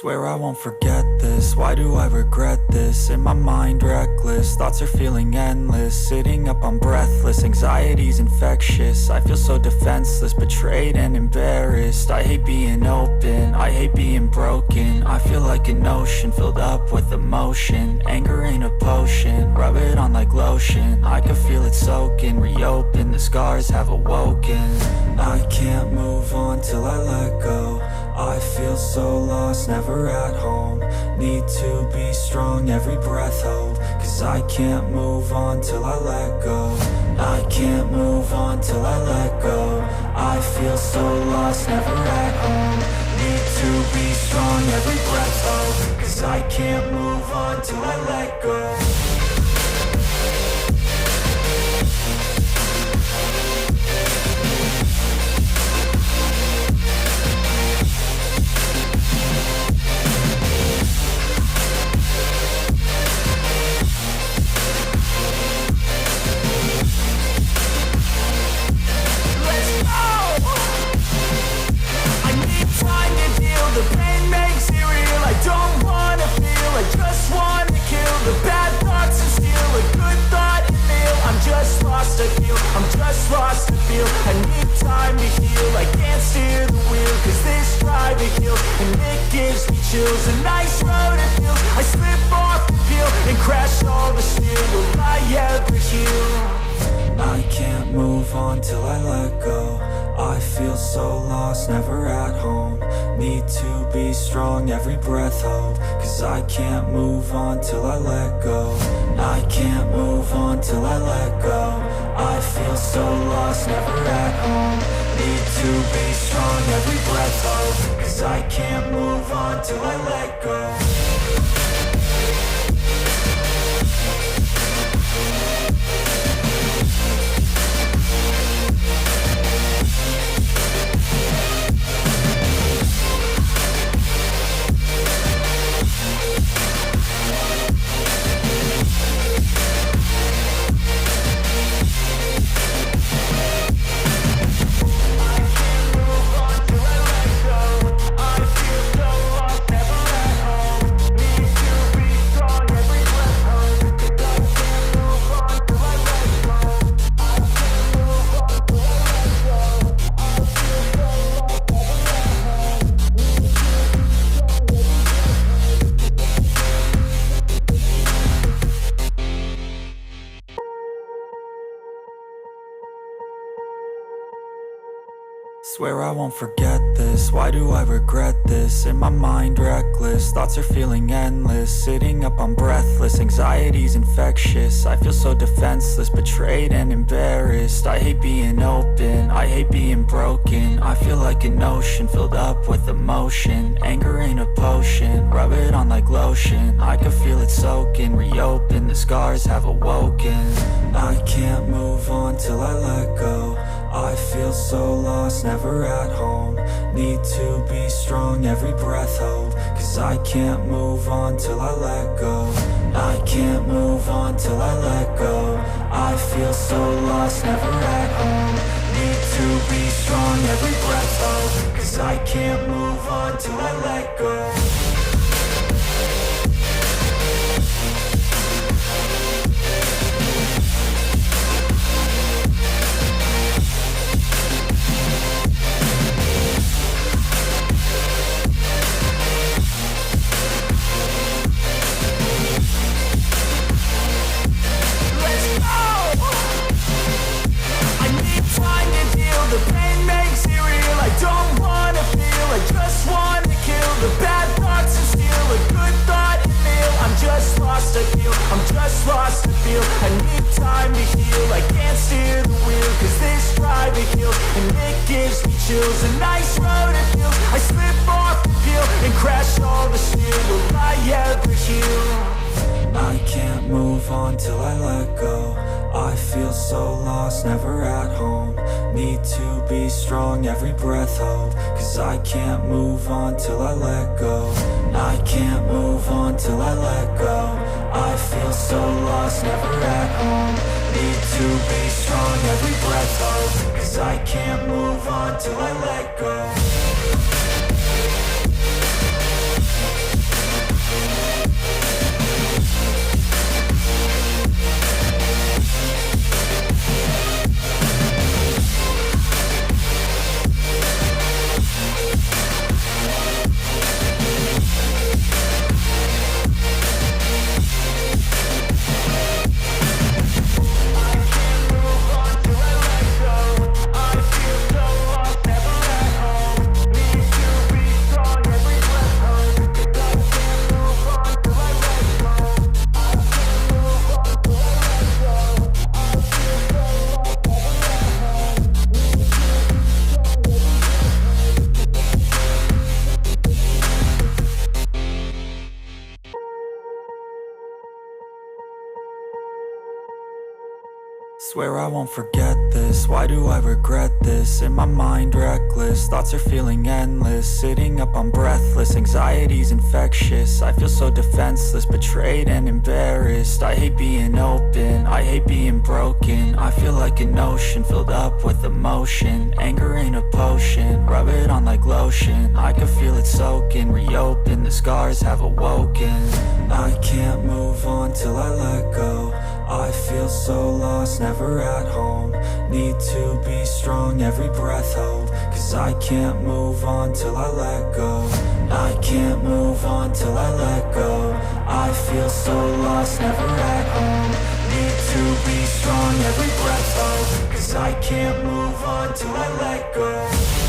Swear I won't forget this, why do I regret this? In my mind reckless, thoughts are feeling endless. Sitting up I'm breathless, anxiety's infectious. I feel so defenseless, betrayed and embarrassed. I hate being open, I hate being broken. I feel like an ocean filled up with emotion. Anger ain't a potion, rub it on like lotion. I can feel it soaking, reopen, the scars have awoken. I can't move on till I let go. I feel so lost, never at home. Need to be strong, every breath hold. Cause I can't move on till I let go. I can't move on till I let go. I feel so lost, never at home. Need to be strong, every breath hold. Cause I can't move on till I let go. The pain makes it real, I don't wanna feel, I just wanna kill the bad thoughts and steal a good thought and feel. I'm just lost to feel, I'm just lost to feel. I need time to heal, I can't steer the wheel. Cause this drive it kills, and it gives me chills. A nice road it feels, I slip off the peel and crash all the steel. Will I ever heal? I can't move on till I let go. I feel so lost, never at home. Need to be strong, every breath hold. Cause I can't move on till I let go. I can't move on till I let go. I feel so lost, never at home. Need to be strong, every breath hold. Cause I can't move on till I let go. Swear I won't forget this, why do I regret this? In my mind reckless, thoughts are feeling endless. Sitting up I'm breathless, anxiety's infectious. I feel so defenseless, betrayed and embarrassed. I hate being open, I hate being broken. I feel like an ocean filled up with emotion. Anger ain't a potion, rub it on like lotion. I can feel it soaking, reopen, the scars have awoken. I can't move on till I let go. I feel so lost, never at home. Need to be strong, every breath hold. Cause I can't move on till I let go. I can't move on till I let go. I feel so lost, never at home. Need to be strong, every breath hold. Cause I can't move on till I let go. The pain makes it real, I don't wanna feel, I just wanna kill the bad thoughts and steal a good thought and feel. I'm just lost to feel, I'm just lost to feel. I need time to heal, I can't steer the wheel. Cause this drive it kills, and it gives me chills. A nice road it feels, I slip off the peel and crash all the steel. Will I ever heal? I can't move on till I let go. I feel so lost, never at home. Need to be strong, every breath hold. Cause I can't move on till I let go. I can't move on till I let go. I feel so lost, never at home. Need to be strong, every breath hold. Cause I can't move on till I let go. Swear I won't forget this, why do I regret this? In my mind reckless, thoughts are feeling endless. Sitting up, I'm breathless, anxiety's infectious. I feel so defenseless, betrayed and embarrassed. I hate being open, I hate being broken. I feel like an ocean filled up with emotion. Anger ain't a potion, rub it on like lotion. I can feel it soaking, reopen, the scars have awoken. I can't move on till I let go. I feel so lost, never at home. Need to be strong, every breath hold. Cause I can't move on till I let go. I can't move on till I let go. I feel so lost, never at home. Need to be strong, every breath hold. Cause I can't move on till I let go.